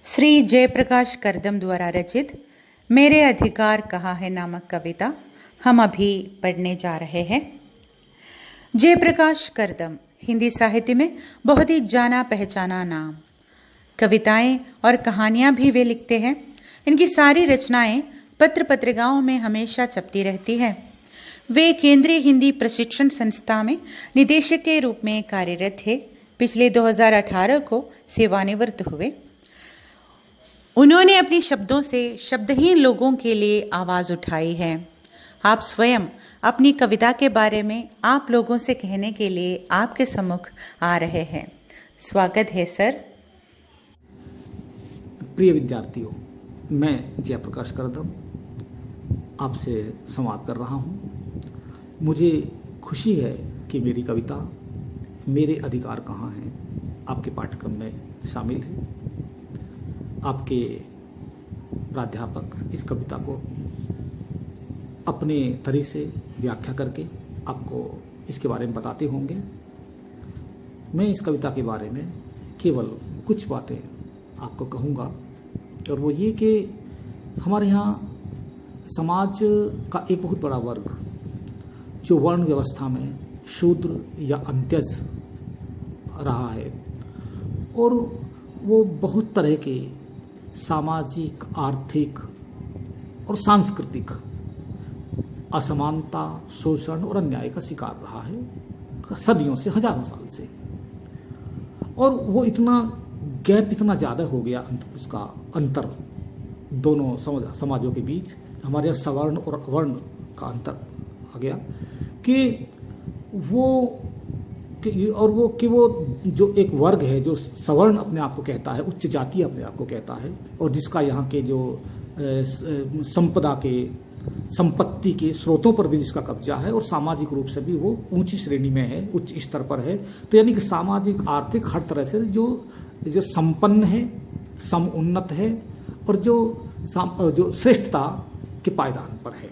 श्री जयप्रकाश करदम द्वारा रचित मेरे अधिकार कहा है नामक कविता हम अभी पढ़ने जा रहे हैं। जयप्रकाश करदम हिंदी साहित्य में बहुत ही जाना पहचाना नाम। कविताएं और कहानियां भी वे लिखते हैं। इनकी सारी रचनाएं पत्र पत्रिकाओं में हमेशा छपती रहती है। वे केंद्रीय हिंदी प्रशिक्षण संस्था में निदेशक के रूप में कार्यरत थे। पिछले 2018 को सेवानिवृत्त हुए। उन्होंने अपने शब्दों से शब्दहीन लोगों के लिए आवाज़ उठाई है। आप स्वयं अपनी कविता के बारे में आप लोगों से कहने के लिए आपके सम्मुख आ रहे हैं। स्वागत है सर। प्रिय विद्यार्थियों, मैं जयप्रकाश करदम आपसे संवाद कर रहा हूँ। मुझे खुशी है कि मेरी कविता मेरे अधिकार कहाँ हैं आपके पाठ्यक्रम में शामिल है। आपके प्राध्यापक इस कविता को अपने तरह से व्याख्या करके आपको इसके बारे में बताते होंगे। मैं इस कविता के बारे में केवल कुछ बातें आपको कहूँगा, और वो ये कि हमारे यहाँ समाज का एक बहुत बड़ा वर्ग जो वर्ण व्यवस्था में शूद्र या अंत्यज रहा है, और वो बहुत तरह के सामाजिक, आर्थिक और सांस्कृतिक असमानता, शोषण और अन्याय का शिकार रहा है सदियों से, हजारों साल से। और वो इतना गैप इतना ज़्यादा हो गया, उसका अंतर दोनों समाजों के बीच, हमारे यहाँ सवर्ण और अवर्ण का अंतर आ गया कि वो जो एक वर्ग है जो सवर्ण अपने आप को कहता है, उच्च जाति अपने आप को कहता है, और जिसका यहाँ के जो संपत्ति के स्रोतों पर भी जिसका कब्जा है, और सामाजिक रूप से भी वो ऊंची श्रेणी में है, उच्च स्तर पर है। तो यानी कि सामाजिक, आर्थिक हर तरह से जो संपन्न है, समुन्नत है, और जो श्रेष्ठता के पायदान पर है,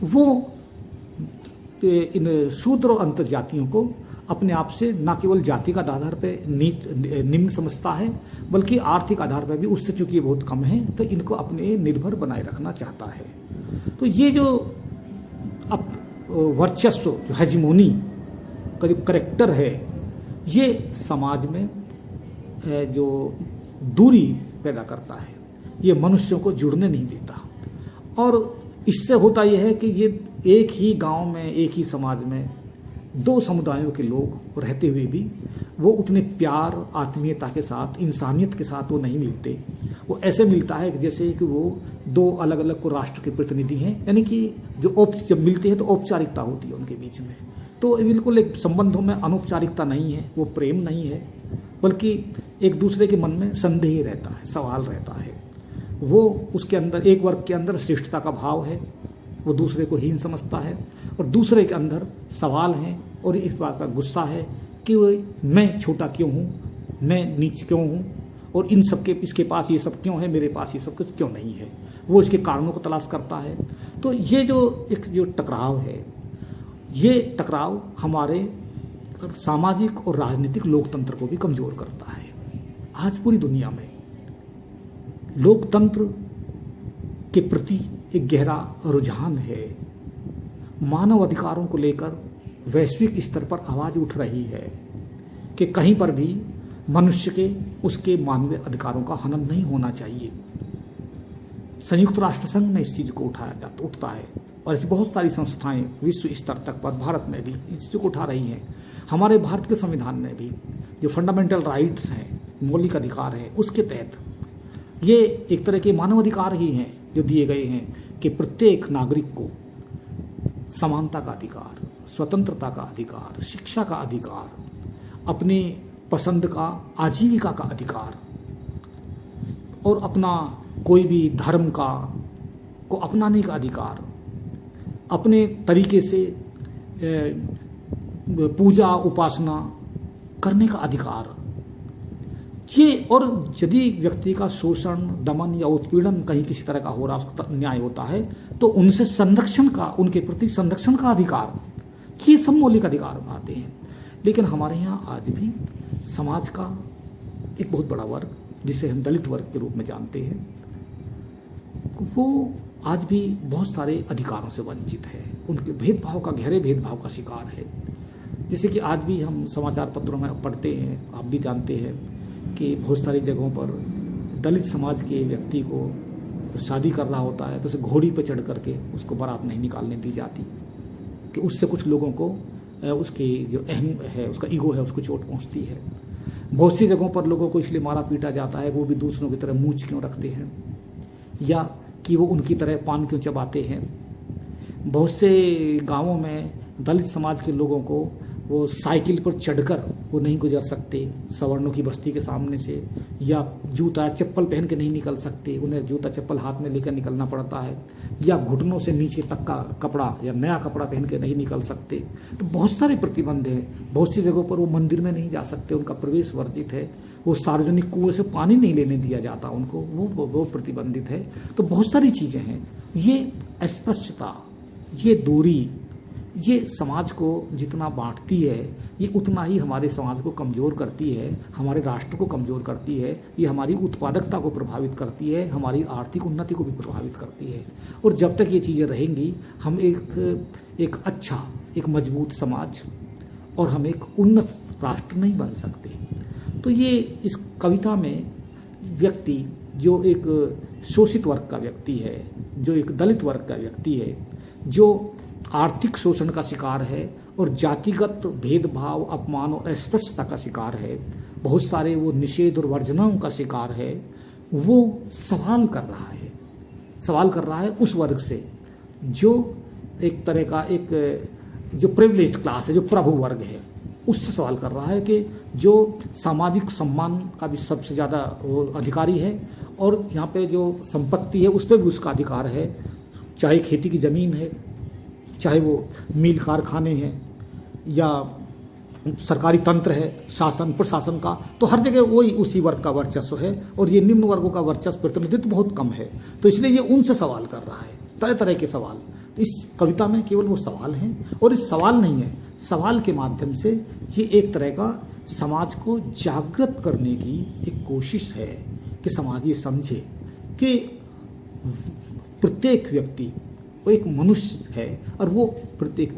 वो इन शूद्र और अंतर जातियों को अपने आप से न केवल जाति का आधार पर निम्न समझता है, बल्कि आर्थिक आधार पर भी उससे चूंकि ये बहुत कम है, तो इनको अपने निर्भर बनाए रखना चाहता है। तो ये जो वर्चस्व, जो हेजिमोनी का जो करेक्टर है, ये समाज में जो दूरी पैदा करता है, ये मनुष्यों को जुड़ने नहीं देता। और इससे होता यह है कि ये एक ही गांव में, एक ही समाज में दो समुदायों के लोग रहते हुए भी वो उतने प्यार, आत्मीयता के साथ, इंसानियत के साथ वो नहीं मिलते। वो ऐसे मिलता है कि जैसे कि वो दो अलग अलग को राष्ट्र के प्रतिनिधि हैं, यानी कि जब मिलते हैं तो औपचारिकता होती है उनके बीच में। तो बिल्कुल एक संबंधों में अनौपचारिकता नहीं है, वो प्रेम नहीं है, बल्कि एक दूसरे के मन में संदेह रहता है, सवाल रहता है। वो उसके अंदर, एक वर्ग के अंदर श्रेष्ठता का भाव है, वो दूसरे को हीन समझता है, और दूसरे के अंदर सवाल हैं और इस बात का गुस्सा है कि मैं छोटा क्यों हूँ, मैं नीच क्यों हूँ, और इसके पास ये सब क्यों है, मेरे पास ये सब कुछ क्यों नहीं है। वो इसके कारणों को तलाश करता है। तो ये जो टकराव है, ये टकराव हमारे सामाजिक और राजनीतिक लोकतंत्र को भी कमजोर करता है। आज पूरी दुनिया में लोकतंत्र के प्रति एक गहरा रुझान है। मानव अधिकारों को लेकर वैश्विक स्तर पर आवाज उठ रही है कि कहीं पर भी मनुष्य के, उसके मानवीय अधिकारों का हनन नहीं होना चाहिए। संयुक्त राष्ट्र संघ में इस चीज को उठता है, और ऐसी बहुत सारी संस्थाएं विश्व स्तर तक पर, भारत में भी इस चीज को उठा रही हैं। हमारे भारत के संविधान में भी जो फंडामेंटल राइट्स हैं, मौलिक अधिकार हैं, उसके तहत ये एक तरह के मानव अधिकार ही हैं जो दिए गए हैं कि प्रत्येक नागरिक को समानता का अधिकार, स्वतंत्रता का अधिकार, शिक्षा का अधिकार, अपनी पसंद का आजीविका का अधिकार, और अपना कोई भी धर्म को अपनाने का अधिकार, अपने तरीके से पूजा उपासना करने का अधिकार। ये, और यदि व्यक्ति का शोषण, दमन या उत्पीड़न कहीं किसी तरह का हो रहा, उसका अन्याय होता है, तो उनसे संरक्षण का, उनके प्रति संरक्षण का अधिकार, ये सब मौलिक अधिकार आते हैं। लेकिन हमारे यहाँ आज भी समाज का एक बहुत बड़ा वर्ग जिसे हम दलित वर्ग के रूप में जानते हैं, वो आज भी बहुत सारे अधिकारों से वंचित है, उनके भेदभाव का, गहरे भेदभाव का शिकार है। जैसे कि आज भी हम समाचार पत्रों में पढ़ते हैं, आप भी जानते हैं कि बहुत सारी जगहों पर दलित समाज के व्यक्ति को शादी कर रहा होता है तो उसे घोड़ी पर चढ़ करके उसको बारात नहीं निकालने दी जाती, कि उससे कुछ लोगों को उसके जो अहम है, उसका ईगो है, उसको चोट पहुंचती है। बहुत सी जगहों पर लोगों को इसलिए मारा पीटा जाता है, वो भी दूसरों की तरह मूंछ क्यों रखते हैं, या कि वो उनकी तरह पान क्यों चबाते हैं। बहुत से गांवों में दलित समाज के लोगों को वो साइकिल पर चढ़कर वो नहीं गुजर सकते सवर्णों की बस्ती के सामने से, या जूता चप्पल पहन के नहीं निकल सकते, उन्हें जूता चप्पल हाथ में लेकर निकलना पड़ता है, या घुटनों से नीचे तक का कपड़ा या नया कपड़ा पहन के नहीं निकल सकते। तो बहुत सारे प्रतिबंध हैं। बहुत सी जगहों पर वो मंदिर में नहीं जा सकते, उनका प्रवेश वर्जित है। वो सार्वजनिक कुएं से पानी नहीं लेने दिया जाता उनको, वो प्रतिबंधित है। तो बहुत सारी चीज़ें हैं। ये अस्पृश्यता, ये दूरी, ये समाज को जितना बांटती है, ये उतना ही हमारे समाज को कमज़ोर करती है, हमारे राष्ट्र को कमज़ोर करती है। ये हमारी उत्पादकता को प्रभावित करती है, हमारी आर्थिक उन्नति को भी प्रभावित करती है। और जब तक ये चीज़ें रहेंगी, हम एक अच्छा, एक मजबूत समाज और हम एक उन्नत राष्ट्र नहीं बन सकते। तो ये इस कविता में व्यक्ति जो एक शोषित वर्ग का व्यक्ति है, जो एक दलित वर्ग का व्यक्ति है, जो आर्थिक शोषण का शिकार है और जातिगत भेदभाव, अपमान और अस्पृश्यता का शिकार है, बहुत सारे वो निषेध और वर्जनाओं का शिकार है, वो सवाल कर रहा है उस वर्ग से जो एक तरह का एक जो प्रिविलेज्ड क्लास है, जो प्रभु वर्ग है, उससे सवाल कर रहा है कि जो सामाजिक सम्मान का भी सबसे ज़्यादा अधिकारी है और यहाँ पे जो संपत्ति है उस पर भी उसका अधिकार है, चाहे खेती की ज़मीन है, चाहे वो मील कारखाने हैं या सरकारी तंत्र है, शासन प्रशासन का, तो हर जगह वही उसी वर्ग का वर्चस्व है और ये निम्न वर्गों का वर्चस्व प्रतिनिधित्व बहुत कम है। तो इसलिए ये उनसे सवाल कर रहा है, तरह तरह के सवाल। तो इस कविता में केवल वो सवाल हैं, और इस सवाल नहीं है, सवाल के माध्यम से ये एक तरह का समाज को जागृत करने की एक कोशिश है कि समाज ये समझे कि प्रत्येक व्यक्ति वो एक मनुष्य है और वो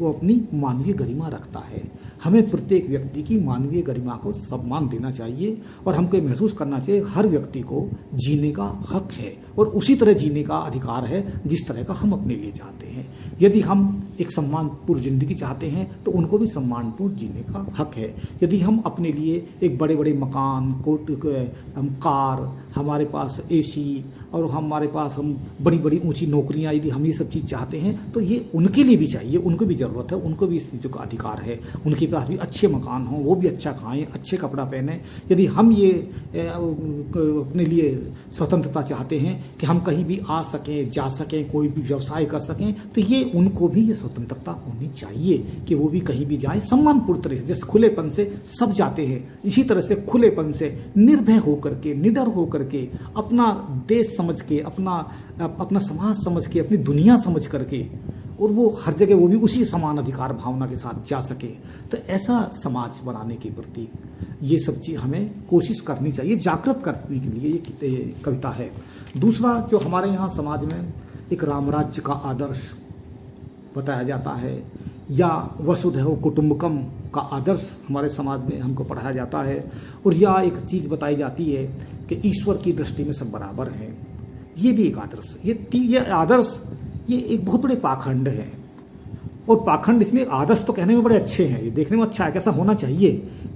अपनी मानवीय गरिमा रखता है। हमें प्रत्येक व्यक्ति की मानवीय गरिमा को सम्मान देना चाहिए और हमको महसूस करना चाहिए हर व्यक्ति को जीने का हक है और उसी तरह जीने का अधिकार है जिस तरह का हम अपने लिए चाहते हैं। यदि हम एक सम्मानपूर्ण जिंदगी चाहते हैं तो उनको भी सम्मानपूर्ण जीने का हक है। यदि हम अपने लिए एक बड़े बड़े मकान, कार, हमारे पास एसी और हमारे पास हम बड़ी बड़ी ऊंची नौकरियां, यदि हम ये सब चीज़ चाहते हैं तो ये उनके लिए भी चाहिए, उनको भी ज़रूरत है, उनको भी इस चीज़ों का अधिकार है। उनके पास भी अच्छे मकान हों, वो भी अच्छा खाएं, अच्छे कपड़ा पहने। यदि हम ये अपने लिए स्वतंत्रता चाहते हैं कि हम कहीं भी आ सकें, जा सकें, कोई भी व्यवसाय कर सकें, तो ये उनको भी ये स्वतंत्रता होनी चाहिए कि वो भी कहीं भी जाएं सम्मानपूर्ण तरह से। जैसे खुलेपन से सब जाते हैं, इसी तरह से खुलेपन से निर्भय होकर के, निडर होकर के, अपना देश समझ के, अपना समाज समझ के, अपनी दुनिया समझ करके, और वो हर जगह वो भी उसी समान अधिकार भावना के साथ जा सके। तो ऐसा समाज बनाने के प्रति ये सब चीज़ हमें कोशिश करनी चाहिए, जागृत करने के लिए ये कविता है। दूसरा, जो हमारे यहाँ समाज में एक रामराज्य का आदर्श बताया जाता है या वसुधैव कुटुंबकम का आदर्श हमारे समाज में हमको पढ़ाया जाता है, और यह एक चीज़ बताई जाती है कि ईश्वर की दृष्टि में सब बराबर हैं। ये भी एक आदर्श, ये आदर्श ये एक बहुत बड़े पाखंड है। और पाखंड इसमें, आदर्श तो कहने में बड़े अच्छे हैं, ये देखने में अच्छा है, कैसा होना चाहिए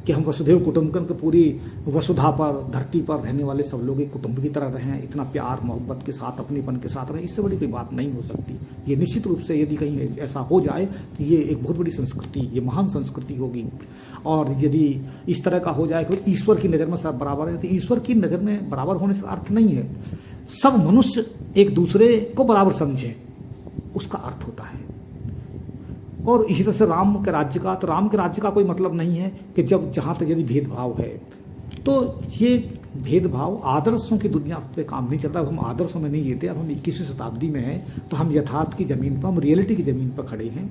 कि हम वसुधैव कुटुंबकम के पूरी वसुधा पर, धरती पर रहने वाले सब लोग एक कुटुंब की तरह रहें, इतना प्यार मोहब्बत के साथ, अपनेपन के साथ रहें। इससे बड़ी कोई बात नहीं हो सकती। ये निश्चित रूप से यदि कहीं ऐसा हो जाए तो ये एक बहुत बड़ी संस्कृति, ये महान संस्कृति होगी। और यदि इस तरह का हो जाए कि ईश्वर की नज़र में सब बराबर है, तो ईश्वर की नज़र में बराबर होने से अर्थ नहीं है सब मनुष्य एक दूसरे को बराबर समझें, उसका अर्थ होता है। और इसी तरह से राम के राज्य का, तो राम के राज्य का कोई मतलब नहीं है कि जब जहाँ तक यदि भेदभाव है तो ये भेदभाव आदर्शों की दुनिया पे काम नहीं चलता। अब हम आदर्शों में नहीं जीते, अब हम 21वीं शताब्दी में हैं, तो हम यथार्थ की ज़मीन पर, हम रियलिटी की ज़मीन पर खड़े हैं।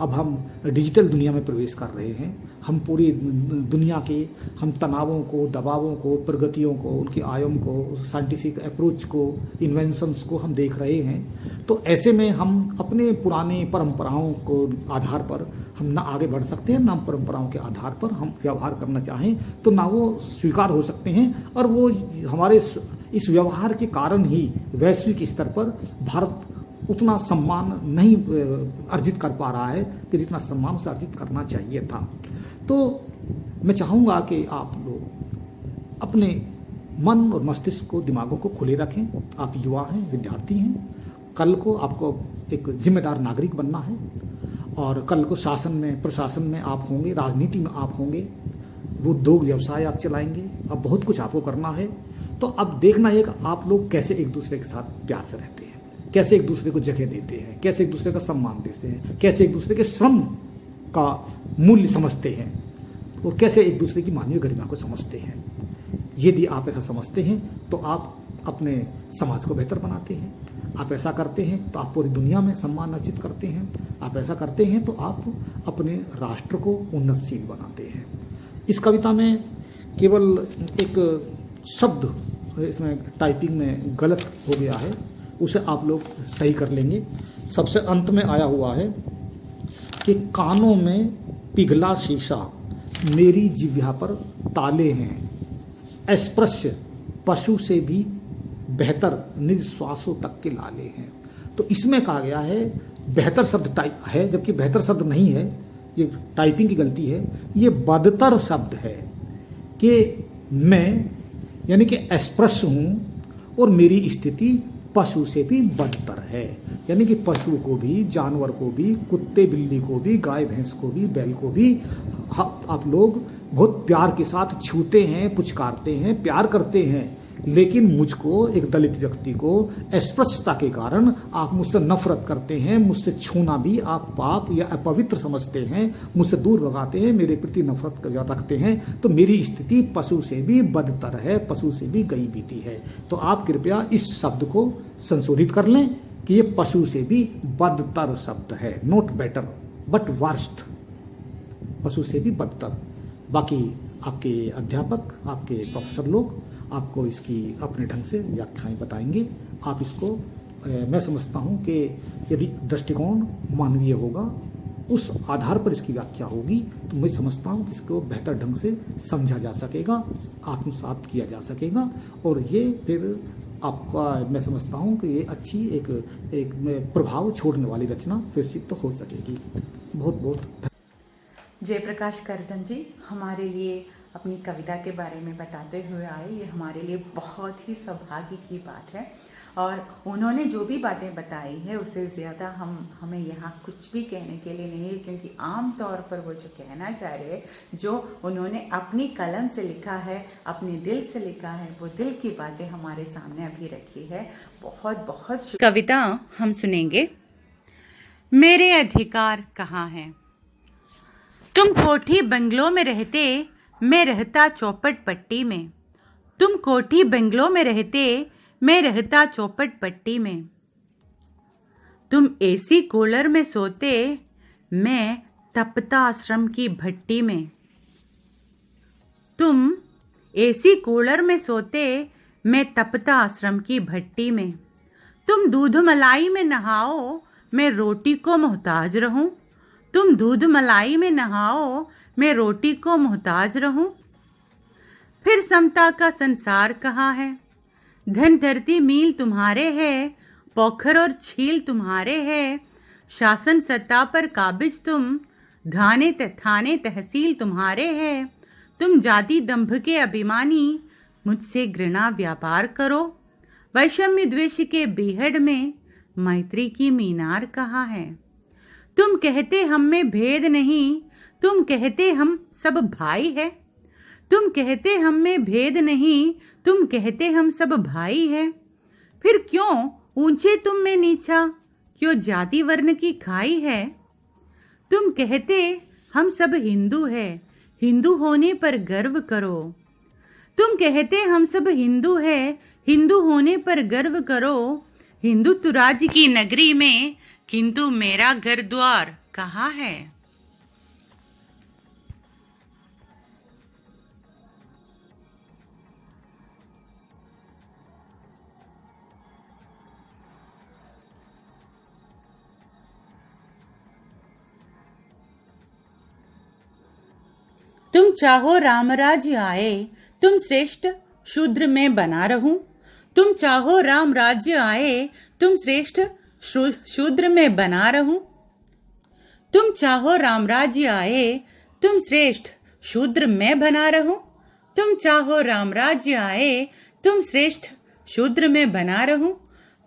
अब हम डिजिटल दुनिया में प्रवेश कर रहे हैं। हम पूरी दुनिया के हम तनावों को, दबावों को, प्रगतियों को, उनके आयाम को, साइंटिफिक अप्रोच को, इन्वेंशंस को हम देख रहे हैं। तो ऐसे में हम अपने पुराने परंपराओं को आधार पर हम ना आगे बढ़ सकते हैं, ना परंपराओं के आधार पर हम व्यवहार करना चाहें तो ना वो स्वीकार हो सकते हैं। और वो हमारे इस व्यवहार के कारण ही वैश्विक स्तर पर भारत उतना सम्मान नहीं अर्जित कर पा रहा है कि जितना सम्मान उसे अर्जित करना चाहिए था। तो मैं चाहूँगा कि आप लोग अपने मन और मस्तिष्क को, दिमागों को खुले रखें। आप युवा हैं, विद्यार्थी हैं। कल को आपको एक जिम्मेदार नागरिक बनना है और कल को शासन में, प्रशासन में आप होंगे, राजनीति में आप होंगे, वो उद्योग व्यवसाय आप चलाएंगे। अब बहुत कुछ आपको करना है। तो अब देखना है कि आप लोग कैसे एक दूसरे के साथ प्यार से रहते हैं, कैसे एक दूसरे को जगह देते हैं, कैसे एक दूसरे का सम्मान देते हैं, कैसे एक दूसरे के श्रम का मूल्य समझते हैं और कैसे एक दूसरे की मानवीय गरिमा को समझते हैं। यदि आप ऐसा समझते हैं तो आप अपने समाज को बेहतर बनाते हैं। आप ऐसा करते हैं तो आप पूरी दुनिया में सम्मान अर्जित करते हैं। आप ऐसा करते हैं तो आप अपने राष्ट्र को उन्नतशील बनाते हैं। इस कविता में केवल एक शब्द इसमें टाइपिंग में गलत हो गया है, उसे आप लोग सही कर लेंगे। सबसे अंत में आया हुआ है कि कानों में पिघला शीशा, मेरी जिह्वा पर ताले हैं, स्पर्श पशु से भी बेहतर निश्वासों तक के लाले हैं। तो इसमें कहा गया है बेहतर शब्द टाइप है, जबकि बेहतर शब्द नहीं है, ये टाइपिंग की गलती है। ये बदतर शब्द है कि मैं यानी कि स्पर्श हूँ और मेरी स्थिति पशु से भी बदतर है। यानी कि पशु को भी, जानवर को भी, कुत्ते बिल्ली को भी, गाय भैंस को भी, बैल को भी आप लोग बहुत प्यार के साथ छूते हैं, पुचकारते हैं, प्यार करते हैं। लेकिन मुझको, एक दलित व्यक्ति को अस्पृश्यता के कारण आप मुझसे नफरत करते हैं, मुझसे छूना भी आप पाप या अपवित्र समझते हैं, मुझसे दूर भगाते हैं, मेरे प्रति नफरत रखते हैं। तो मेरी स्थिति पशु से भी बदतर है, पशु से भी गई बीती है। तो आप कृपया इस शब्द को संशोधित कर लें कि ये पशु से भी बदतर शब्द है, नॉट बेटर बट वर्स्ट, पशु से भी बदतर। बाकी आपके अध्यापक, आपके प्रोफेसर लोग आपको इसकी अपने ढंग से व्याख्याएं बताएंगे। आप इसको मैं समझता हूं कि यदि दृष्टिकोण मानवीय होगा, उस आधार पर इसकी व्याख्या होगी, तो मैं समझता हूं कि इसको बेहतर ढंग से समझा जा सकेगा, आत्मसात किया जा सकेगा और ये फिर आपका, मैं समझता हूं कि ये अच्छी एक प्रभाव छोड़ने वाली रचना फिर सिद्ध हो सकेगी। बहुत बहुत जयप्रकाश करदम जी हमारे लिए अपनी कविता के बारे में बताते हुए आए। ये हमारे लिए बहुत ही सौभाग्य की बात है और उन्होंने जो भी बातें बताई है उससे ज़्यादा हमें यहाँ कुछ भी कहने के लिए नहीं है, क्योंकि आम तौर पर वो जो कहना चाह रहे हैं, जो उन्होंने अपनी कलम से लिखा है, अपने दिल से लिखा है, वो दिल की बातें हमारे सामने अभी रखी है। बहुत बहुत कविता हम सुनेंगे। मेरे अधिकार कहाँ हैं? तुम कोठी बंगलों में रहते, मैं रहता चौपट पट्टी में। तुम कोठी बंगलों में रहते, मैं रहता चौपट पट्टी में। तुम एसी कूलर में सोते, मैं तपता आश्रम की भट्टी में। तुम एसी कूलर में सोते, मैं तपता आश्रम की भट्टी में। तुम दूध मलाई में नहाओ, मैं रोटी को मोहताज रहूं। तुम दूध मलाई में नहाओ, मैं रोटी को मोहताज रहूं। फिर समता का संसार कहाँ है? धन धरती मील तुम्हारे है, पोखर और छील तुम्हारे है। शासन सत्ता पर काबिज तुम, थाने तहसील तुम्हारे है। तुम जाति दंभ के अभिमानी, मुझसे घृणा व्यापार करो। वैषम्य द्वेष के बीहड़ में, मैत्री की मीनार कहाँ है? तुम कहते हम में भेद नहीं, तुम कहते हम सब भाई है। तुम कहते हम में भेद नहीं, तुम कहते हम सब भाई है। फिर क्यों ऊंचे तुम में नीचा, क्यों जाति वर्ण की खाई है? तुम कहते हम सब हिंदू है, हिंदू होने पर गर्व करो। तुम कहते हम सब हिंदू है, हिंदू होने पर गर्व करो। हिंदुत्व राज्य की नगरी में किंतु मेरा घर द्वार कहाँ है? तुम चाहो रामराज्य आए, तुम श्रेष्ठ शूद्र में बना रहूं। तुम चाहो राम राज्य आए, तुम श्रेष्ठ शूद्र में बना रहूं। तुम चाहो राम राज्य आए, तुम श्रेष्ठ शूद्र में बना रहूं। तुम चाहो राम राज्य आए, तुम श्रेष्ठ शूद्र में बना रहूं।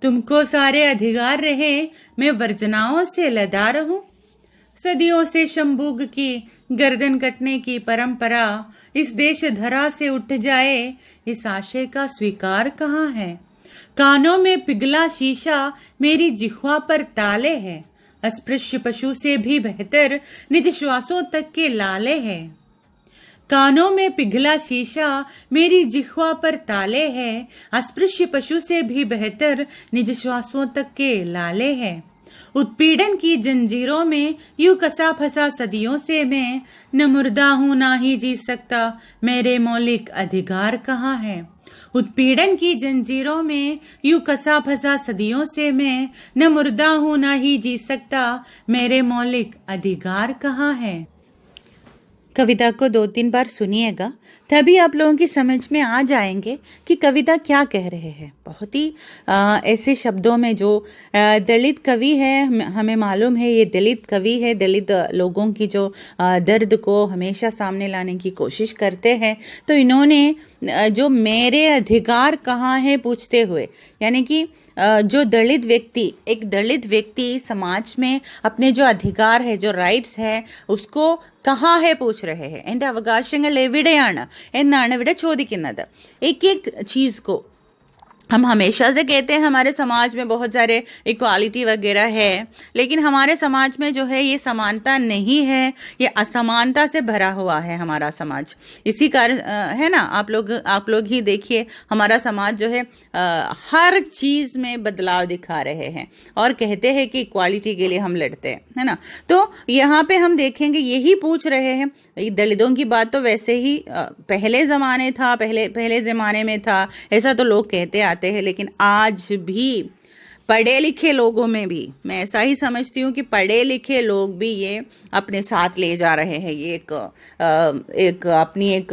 तुमको सारे अधिकार रहे, मैं वर्जनाओं से लदा रहूं। सदियों से शंभुग की गर्दन कटने की परंपरा इस देश धरा से उठ जाए, इस आशय का स्वीकार कहाँ है? कानों में पिघला शीशा मेरी जिह्वा पर ताले है, अस्पृश्य पशु से भी बेहतर निज श्वासों तक के लाले है। कानों में पिघला शीशा मेरी जिह्वा पर ताले है, अस्पृश्य पशु से भी बेहतर निज श्वासों तक के लाले है। उत्पीड़न की जंजीरों में यूं कसा फंसा सदियों से मैं, न मुर्दा हूं ना ही जी सकता, मेरे मौलिक अधिकार कहाँ है? उत्पीड़न की जंजीरों में यूं कसा फंसा सदियों से मैं, न मुर्दा हूं ना ही जी सकता, मेरे मौलिक अधिकार कहाँ है? कविता को 2-3 बार सुनिएगा, तभी आप लोगों की समझ में आ जाएंगे कि कविता क्या कह रहे हैं। बहुत ही ऐसे शब्दों में जो दलित कवि है, हमें मालूम है ये दलित कवि है, दलित लोगों की जो दर्द को हमेशा सामने लाने की कोशिश करते हैं। तो इन्होंने जो मेरे अधिकार कहाँ है पूछते हुए, यानी कि जो दलित व्यक्ति, एक दलित व्यक्ति समाज में अपने जो अधिकार है, जो राइट्स है, उसको कहाँ है पूछ रहे हैं. എൻ്റെ അവകാശങ്ങൾ എവിടെയാണ് എന്നാണ് ഇവിടെ ചോദിക്കുന്നത്. एक चीज को हम हमेशा से कहते हैं हमारे समाज में बहुत सारे इक्वालिटी वगैरह है, लेकिन हमारे समाज में जो है ये समानता नहीं है, ये असमानता से भरा हुआ है हमारा समाज. इसी कारण है ना, आप लोग ही देखिए, हमारा समाज जो है हर चीज में बदलाव दिखा रहे हैं और कहते हैं कि इक्वालिटी के लिए हम लड़ते हैं, है ना. तो यहाँ पे हम देखेंगे यही पूछ रहे हैं. दलितों की बात तो वैसे ही पहले जमाने था, पहले जमाने में था, ऐसा तो लोग कहते आते हैं, लेकिन आज भी पढ़े लिखे लोगों में भी मैं ऐसा ही समझती हूँ कि पढ़े लिखे लोग भी ये अपने साथ ले जा रहे हैं. ये एक अपनी एक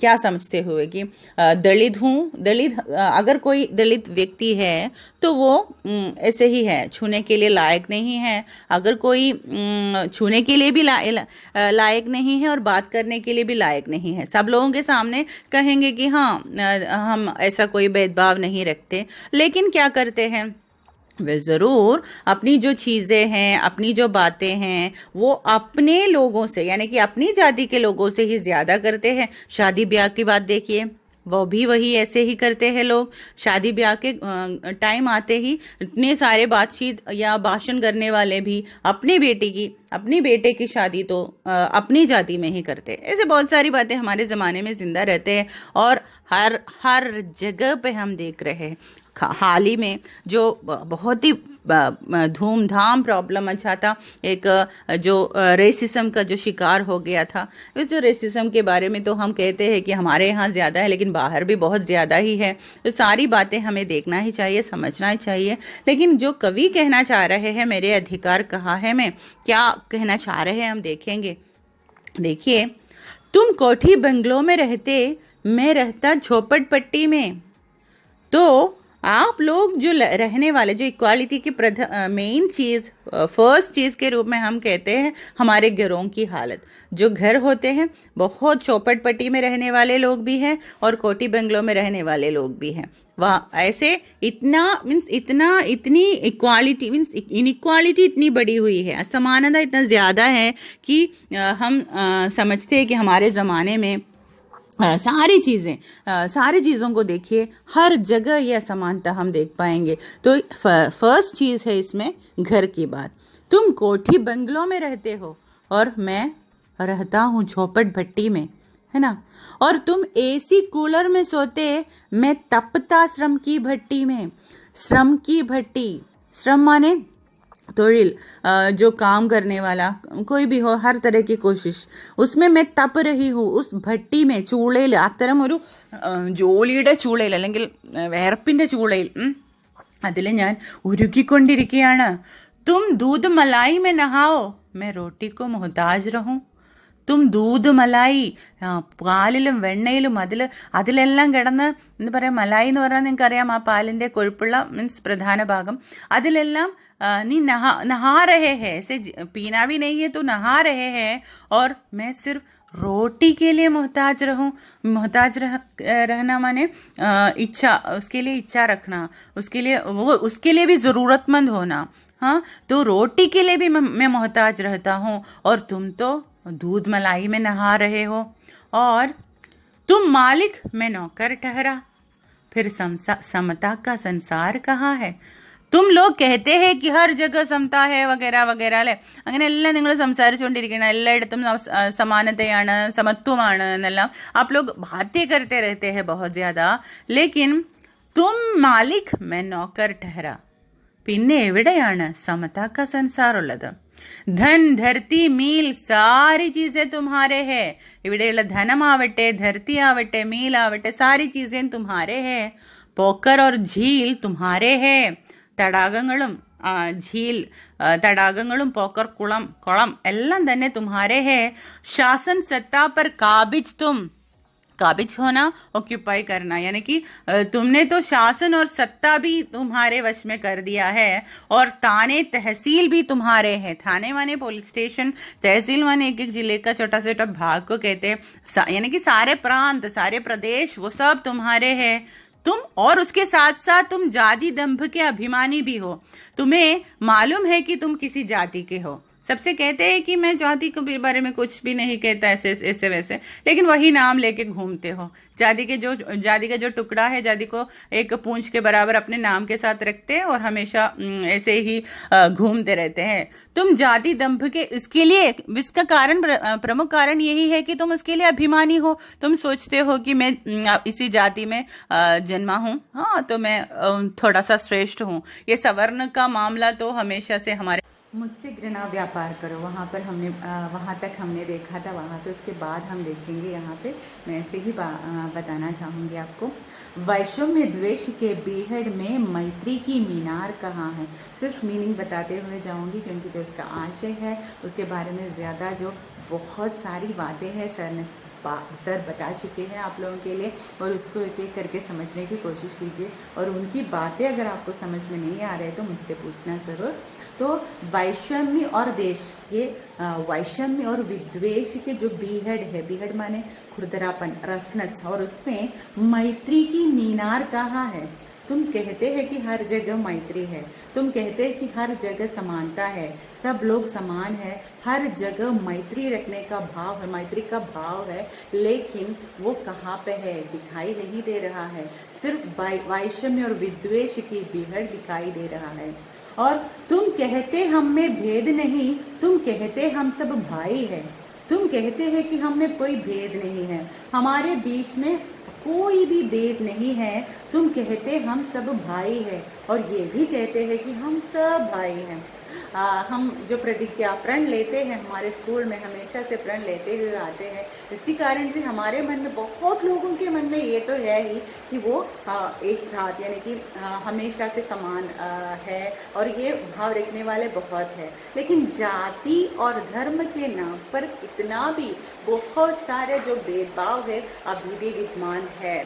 क्या समझते हुए कि दलित अगर कोई दलित व्यक्ति है तो वो ऐसे ही है, छूने के लिए लायक नहीं है. अगर कोई छूने के लिए भी लायक नहीं है और बात करने के लिए भी लायक नहीं है. सब लोगों के सामने कहेंगे कि हाँ हम ऐसा कोई भेदभाव नहीं रखते, लेकिन क्या करते हैं, वे ज़रूर अपनी जो चीज़ें हैं, अपनी जो बातें हैं, वो अपने लोगों से, यानी कि अपनी जाति के लोगों से ही ज़्यादा करते हैं. शादी ब्याह की बात देखिए, वो भी वही ऐसे ही करते हैं लोग. शादी ब्याह के टाइम आते ही इतने सारे बातचीत या भाषण करने वाले भी अपने बेटे की शादी तो अपनी जाति में ही करते हैं. ऐसे बहुत सारी बातें हमारे ज़माने में जिंदा रहते हैं और हर जगह पे हम देख रहे हैं. हाल ही में जो बहुत ही धूमधाम प्रॉब्लम अच्छा था, एक जो रेसिज्म का जो शिकार हो गया था, इस रेसिज्म के बारे में तो हम कहते हैं कि हमारे यहाँ ज़्यादा है, लेकिन बाहर भी बहुत ज़्यादा ही है. तो सारी बातें हमें देखना ही चाहिए, समझना ही चाहिए. लेकिन जो कवि कहना चाह रहे हैं, मेरे अधिकार कहाँ है, में क्या कहना चाह रहे हैं हम देखेंगे. देखिए, तुम कोठी बंगलों में रहते, मैं रहता झोपड़पट्टी में. तो आप लोग जो रहने वाले, जो इक्वालिटी की मेन चीज़, फर्स्ट चीज़ के रूप में हम कहते हैं हमारे घरों की हालत. जो घर होते हैं, बहुत चौपटपट्टी में रहने वाले लोग भी हैं और कोठी बंगलों में रहने वाले लोग भी हैं. वह ऐसे इतनी इक्वालिटी मीन्स इनइक्वालिटी इतनी बड़ी हुई है, असमानता इतना ज़्यादा है कि हम समझते हैं कि हमारे ज़माने में सारी चीज़ों को देखिए, हर जगह ये असमानता हम देख पाएंगे. तो फर्स्ट चीज़ है इसमें घर की बात. तुम कोठी बंगलों में रहते हो और मैं रहता हूँ झोपड़ भट्टी में, है ना. और तुम एसी कूलर में सोते, मैं तपता श्रम की भट्टी में. श्रम की भट्टी, श्रम माने तोड़िल जो काम करने वाला कोई भी हो, हर तरह की कोशिश उसमें मैं तप रही हूँ. उस भट्टी में, ചൂളയിൽ, അത്തരം ഒരു ജോലിയുടെ ചൂളയിൽ അല്ലെങ്കിൽ വേർപ്പിന്റെ ചൂളയിൽ അതിൽ ഞാൻ ഉരുകിക്കൊണ്ടിരിക്കുകയാണ്. തും ദൂത് മലായി മേ നഹാओ मैं रोटी को मोहताज रहूं. തും ദൂത് മലായി, പാലിലും വെണ്ണയിലും അതിലെല്ലാം കിടന്ന്, എന്താ പറയുക, മലായി എന്ന് പറഞ്ഞാൽ നിങ്ങൾക്കറിയാം ആ പാലിന്റെ കൊഴുപ്പുള്ള മീൻസ് പ്രധാന ഭാഗം, അതിലെല്ലാം नी नहा रहे हैं. ऐसे पीना भी नहीं है तो नहा रहे हैं. और मैं सिर्फ रोटी के लिए मोहताज रहना माने इच्छा, उसके लिए इच्छा रखना, उसके लिए भी जरूरतमंद होना. हाँ, तो रोटी के लिए भी मैं मोहताज रहता हूँ और तुम तो दूध मलाई में नहा रहे हो. और तुम मालिक, मैं नौकर ठहरा. फिर समता का संसार कहाँ है? तुम लोग कहते हैं कि हर जगह समता है वगैरह वगैरह അല്ലെ, അങ്ങനെയെല്ലാം നിങ്ങൾ സംസാരിച്ചുകൊണ്ടിരിക്കണം. എല്ലായിടത്തും സമാനതയാണ്, സമത്വമാണ് എന്നെല്ലാം आप लोग बातें करते रहते हैं बहुत ज्यादा. लेकिन तुम मालिक मैं नौकर ठहरा. പിന്നെ എവിടെയാണ് സമതാ का संसार ഉള്ളത്? ധൻ, ധർത്തി, മീൽ, സാരി ചീസേ തുമ്ഹാരെ ഹേ. ഇവിടെയുള്ള ധനമാവട്ടെ, ധർത്തി ആവട്ടെ, മീൽ ആവട്ടെ, സാരി ചീസേ തുമ്ഹാരെ ഹേ. പോക്കർ और झील तुम्हारे है. തടാകങ്ങളും തടാകങ്ങളും പോക്കർ കുളം എല്ലാം തന്നെ തുമ്ഹാരെ ഹേ. शासन सत्ता पर काबिज होना, ऑक्यूपाई करना, यानी कि तुमने तो शासन और सत्ता भी तुम्हारे वश में कर दिया है. और थाने तहसील भी तुम्हारे हैं. थाने माने पुलिस स्टेशन, तहसील माने एक एक जिले का छोटा छोटा भाग को कहते हैं, यानी कि सारे प्रांत, सारे प्रदेश, वो सब तुम्हारे हैं. तुम, और उसके साथ साथ तुम जाति दंभ के अभिमानी भी हो. तुम्हें मालूम है कि तुम किसी जाति के हो. सबसे कहते हैं कि मैं जाति के बारे में कुछ भी नहीं कहता ऐसे वैसे, लेकिन वही नाम लेके घूमते हो. जाति का जो टुकड़ा है, जाति को एक पूंछ के बराबर अपने नाम के साथ रखते हैं और हमेशा ऐसे ही घूमते रहते हैं. तुम जाति दंभ के, इसका कारण, प्रमुख कारण यही है कि तुम उसके लिए अभिमानी हो. तुम सोचते हो कि मैं इसी जाति में जन्मा हूं, हाँ, तो मैं थोड़ा सा श्रेष्ठ हूं. ये सवर्ण का मामला तो हमेशा से हमारे मुझसे घृणा व्यापार करो, वहाँ पर हमने वहाँ तक हमने देखा था. वहाँ पे उसके बाद हम देखेंगे. यहाँ पे मैं ऐसे ही बताना चाहूँगी आपको. वैषम्य द्वेष के बीहड़ में मैत्री की मीनार कहाँ है. सिर्फ मीनिंग बताते हुए जाऊँगी क्योंकि जो इसका आशय है उसके बारे में ज़्यादा जो बहुत सारी बातें हैं सर बता चुके हैं आप लोगों के लिए, और उसको एक एक करके समझने की कोशिश कीजिए. और उनकी बातें अगर आपको समझ में नहीं आ रहे तो मुझसे पूछना ज़रूर. तो वैषम्य और देश, ये वैषम्य और विद्वेष के जो बीहड़ है, बीहड़ माने खुरदरापन, रफनेस, और उसमें मैत्री की मीनार कहाँ है. तुम कहते हैं कि हर जगह मैत्री है, तुम कहते हैं कि हर जगह समानता है, सब लोग समान है, हर जगह मैत्री रखने का भाव है, मैत्री का भाव है, लेकिन वो कहाँ पे है, दिखाई नहीं दे रहा है. सिर्फ वैषम्य और विद्वेष की बीहड़ दिखाई दे रहा है. और तुम कहते हम में भेद नहीं, तुम कहते हम सब भाई है. तुम कहते हैं कि हम में कोई भेद नहीं है, हमारे बीच में कोई भी भेद नहीं है. तुम कहते हम सब भाई है, और ये भी कहते हैं कि हम सब भाई हैं. हम जो प्रतिज्ञा प्रण लेते हैं, हमारे स्कूल में हमेशा से प्रण लेते हुए आते हैं. इसी कारण से हमारे मन में, बहुत लोगों के मन में ये तो है ही कि वो एक साथ, यानी कि हमेशा से समान है, और ये भाव रखने वाले बहुत है. लेकिन जाति और धर्म के नाम पर इतना भी बहुत सारे जो भेदभाव है अभी भी विद्यमान है.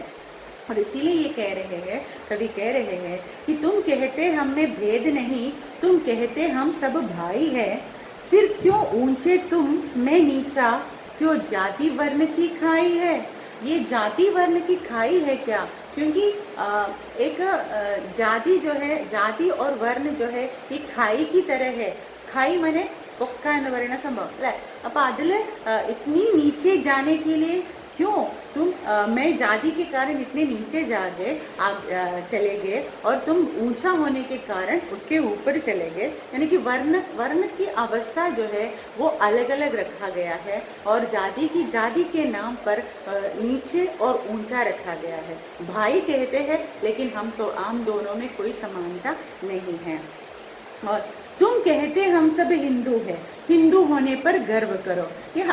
और इसीलिए ये कह रहे हैं, कवि कह रहे हैं कि तुम कहते हम में भेद नहीं, तुम कहते हम सब भाई है. फिर क्यों ऊंचे तुम, मैं नीचा, क्यों जाति वर्ण की खाई है. ये जाति वर्ण की खाई है क्या? क्योंकि एक जाति जो है, जाति और वर्ण जो है, ये खाई की तरह है. खाई माने കൊക്ക എന്ന് പറയുന്ന സംഭവം അല്ലേ. അപ്പൊ അതില് इतनी नीचे जाने के लिए क्यों तुम, मैं जाति के कारण इतने नीचे चले गए, और तुम ऊंचा होने के कारण उसके ऊपर चले गए. यानी कि वर्ण की अवस्था जो है वो अलग अलग रखा गया है, और जाति के नाम पर नीचे और ऊंचा रखा गया है. भाई कहते हैं, लेकिन हम दोनों में कोई समानता नहीं है. और तुम कहते हम सब हिंदू हैं, हिंदू होने पर गर्व करो। ये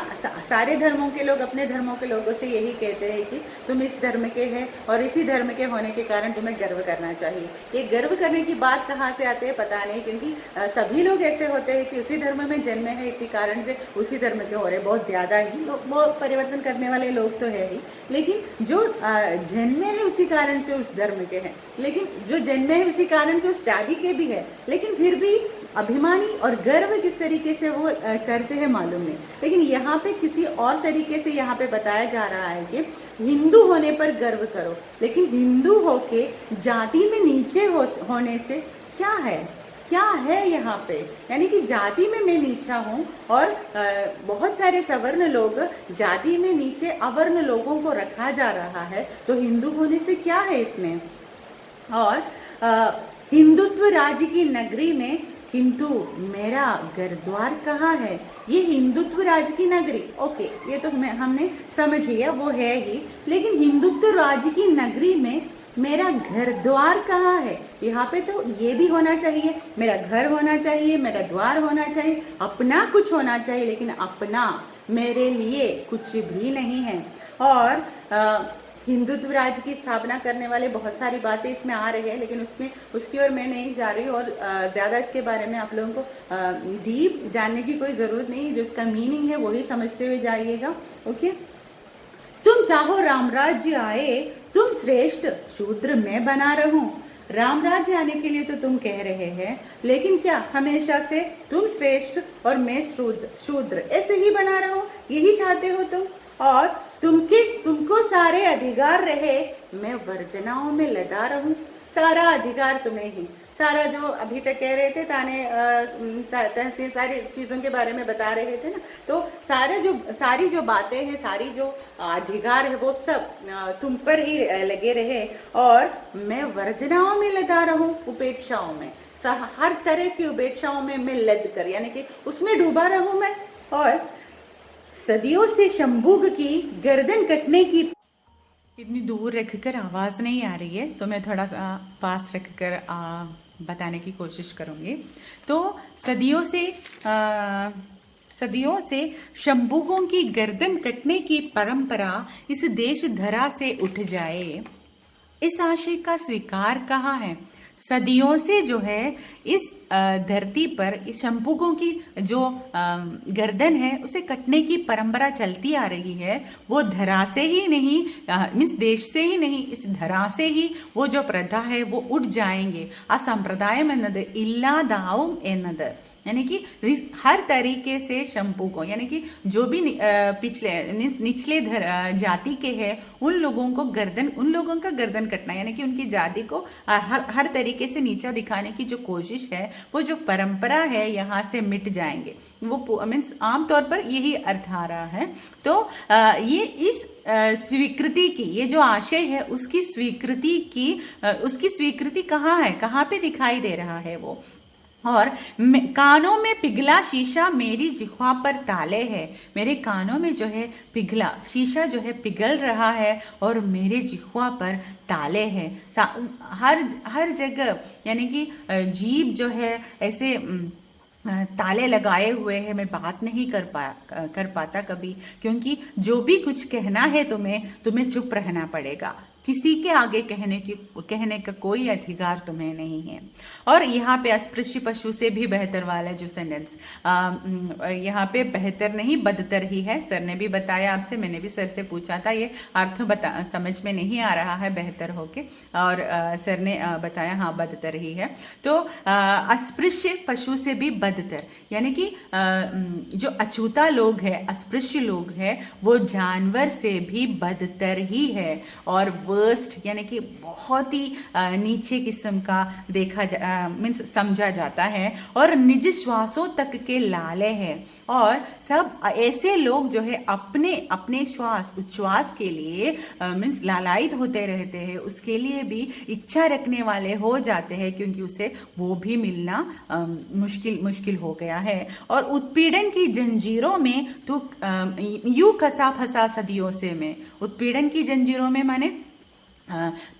सारे धर्मों के लोग अपने धर्मों के लोगों से यही कहते हैं कि तुम इस धर्म के हैं और इसी धर्म के होने के कारण तुम्हें गर्व करना चाहिए। ये गर्व करने की बात कहाँ से आती है पता नहीं, क्योंकि सभी लोग ऐसे होते हैं कि उसी धर्म में जन्मे हैं, इसी कारण से उसी धर्म के हो रहे। बहुत ज़्यादा ही बहुत परिवर्तन करने वाले लोग तो है ही, लेकिन जो जन्मे हैं उसी कारण से उस धर्म के हैं, लेकिन जो जन्मे हैं उसी कारण से उस जाति के भी है, लेकिन फिर भी अभिमानी और गर्व किस तरीके से वो करते हैं मालूम नहीं। लेकिन यहाँ पे किसी और तरीके से यहाँ पे बताया जा रहा है कि हिंदू होने पर गर्व करो, लेकिन हिंदू होके जाति में नीचे होने से क्या है यहाँ पे, यानी कि जाति में मैं नीचा हूँ और बहुत सारे सवर्ण लोग जाति में नीचे अवर्ण लोगों को रखा जा रहा है, तो हिंदू होने से क्या है इसमें। और हिंदुत्व राज्य की नगरी में किंतु मेरा घर द्वार कहाँ है। ये हिंदुत्व राज्य की नगरी, ओके, ये तो हमने समझ लिया, वो है ही, लेकिन हिंदुत्व राज्य की नगरी में मेरा घर द्वार कहाँ है। यहाँ पे तो ये भी होना चाहिए, मेरा घर होना चाहिए, मेरा द्वार होना चाहिए, अपना कुछ होना चाहिए, लेकिन अपना मेरे लिए कुछ भी नहीं है। और हिंदुत्व राज्य की स्थापना करने वाले बहुत सारी बातें इसमें आ रही है, लेकिन उसकी ओर मैं नहीं जा रही और ज़्यादा इसके बारे में आप लोगों को डीप जानने की कोई ज़रूरत नहीं, जो इसका मीनिंग है वही समझते हुए जाइएगा। ओके, तुम चाहो राम राज्य आए, तुम श्रेष्ठ शूद्र मैं बना रहूं। राम राज्य आने के लिए तो तुम कह रहे हैं, लेकिन क्या हमेशा से तुम श्रेष्ठ और मैं शूद्र ऐसे ही बना रहूं, यही चाहते हो तुम। और तुमको सारे अधिकार रहे, मैं वर्जनाओं में लदा रहूं। सारा अधिकार तुम्हें ही, सारा जो अभी तक कह रहे थे ताने सारी चीजों के बारे में बता रहे थे ना, तो सारी जो बातें हैं, सारी जो अधिकार है, वो सब तुम पर ही लगे रहे और मैं वर्जनाओं में लदा रहूं, उपेक्षाओं में, हर तरह की उपेक्षाओं में मैं लद कर, यानी कि उसमें डूबा रहूं मैं। और सदियों से शंभुग की गर्दन कटने की, इतनी दूर रखकर आवाज नहीं आ रही है तो मैं थोड़ा सा पास रखकर बताने की कोशिश करूंगी। तो सदियों से शंभुगों की गर्दन कटने की परंपरा इस देश धरा से उठ जाए, इस आशय का स्वीकार कहाँ है। सदियों से जो है इस धरती पर इस शंभुगों की जो गर्दन है उसे कटने की परंपरा चलती आ रही है। वो धरा से ही नहीं, मीन्स देश से ही नहीं, इस धरा से ही वो जो प्रथा है वो उठ जाएंगे। आ संप्रदायम एन्नद इल्लादावुम एन्नद, यानी कि हर तरीके से शंभुगों, यानी कि जो भी निचले जाति के हैं उन लोगों का गर्दन कटना, यानी कि उनकी जाति को हर तरीके से नीचा दिखाने की जो कोशिश है, वो जो परंपरा है यहाँ से मिट जाएंगे। वो मीन्स आमतौर पर यही अर्थ आ रहा है। तो ये इस स्वीकृति की, ये जो आशय है उसकी स्वीकृति कहाँ है, कहाँ पे दिखाई दे रहा है वो। और कानों में पिघला शीशा मेरी जिह्वा पर ताले है, मेरे कानों में जो है पिघला शीशा जो है पिघल रहा है और मेरे जिह्वा पर ताले हैं हर जगह, यानी कि जीभ जो है ऐसे ताले लगाए हुए हैं, मैं बात नहीं कर पाता कभी, क्योंकि जो भी कुछ कहना है तुम्हें चुप रहना पड़ेगा। किसी के आगे कहने का कोई अधिकार तुम्हें नहीं है। और यहाँ पे अस्पृश्य पशु से भी बेहतर वाला जो सेंटेंस, यहाँ पे बेहतर नहीं बदतर ही है। सर ने भी बताया आपसे, मैंने भी सर से पूछा था, ये अर्थ समझ में नहीं आ रहा है बेहतर होके, और सर ने बताया हाँ बदतर ही है। तो अस्पृश्य पशु से भी बदतर, यानी कि जो अछूता लोग है, अस्पृश्य लोग है, वो जानवर से भी बदतर ही है और वर्स्ट, यानी कि बहुत ही नीचे किस्म का मीन्स समझा जाता है और निज श्वासों तक के लाले हैं। और सब ऐसे लोग जो है अपने उच्छ्वास के लिए मीन्स लालायित होते रहते हैं, उसके लिए भी इच्छा रखने वाले हो जाते हैं, क्योंकि उसे वो भी मिलना मुश्किल हो गया है। और उत्पीड़न की जंजीरों में तो यूं कसा फंसा सदियों से मैं, उत्पीड़न की जंजीरों में माने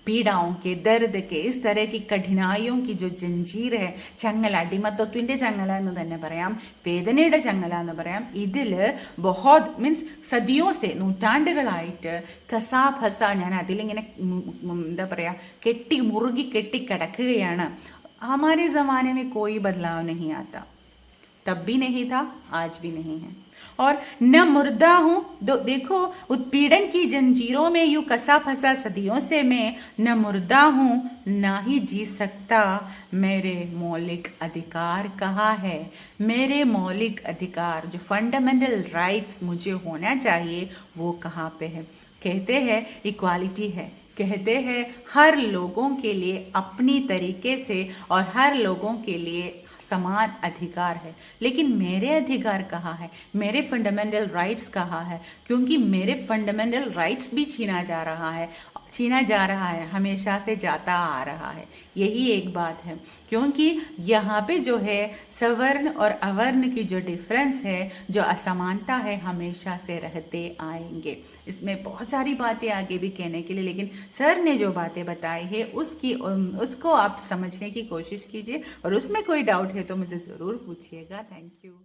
പീഡാओं के दर्द के इस तरह की कठिनाइयों की जो जंजीर है ചങ്ങല അടിമത്വത്തിന്റെ ചങ്ങല എന്ന് തന്നെ പറയാം വേദനയുടെ ചങ്ങല എന്ന് പറയാം ഇതില് ബഹുത് മീൻസ് സദിയോ സെ നൂറ്റാണ്ടുകളായിട്ട് കസാ ഫസ ഞാൻ അതിലിങ്ങനെ എന്താ പറയാ കെട്ടി മുറുകി കെട്ടി കിടക്കുകയാണ് हमारे जमाने में कोई बदलाव नहीं आता तब भी नहीं था आज भी नहीं है और न मुर्दा हूं देखो उत्पीड़न की जंजीरों में यूं कसा फंसा सदियों से मैं न मुर्दा हूं ना ही जी सकता मेरे मौलिक अधिकार कहाँ है मेरे मौलिक अधिकार जो फंडामेंटल राइट्स मुझे होना चाहिए वो कहाँ पे है कहते हैं इक्वालिटी है कहते हैं हर लोगों के लिए अपनी तरीके से और हर लोगों के लिए समान अधिकार है लेकिन मेरे अधिकार कहाँ है मेरे फंडामेंटल राइट्स कहाँ है क्योंकि मेरे फंडामेंटल राइट्स भी छीना जा रहा है हमेशा से जाता आ रहा है यही एक बात है क्योंकि यहाँ पे जो है सवर्ण और अवर्ण की जो डिफरेंस है जो असमानता है हमेशा से रहते आएंगे इसमें बहुत सारी बातें आगे भी कहने के लिए लेकिन सर ने जो बातें बताई है उसको आप समझने की कोशिश कीजिए और उसमें कोई डाउट है तो मुझे ज़रूर पूछिएगा थैंक यू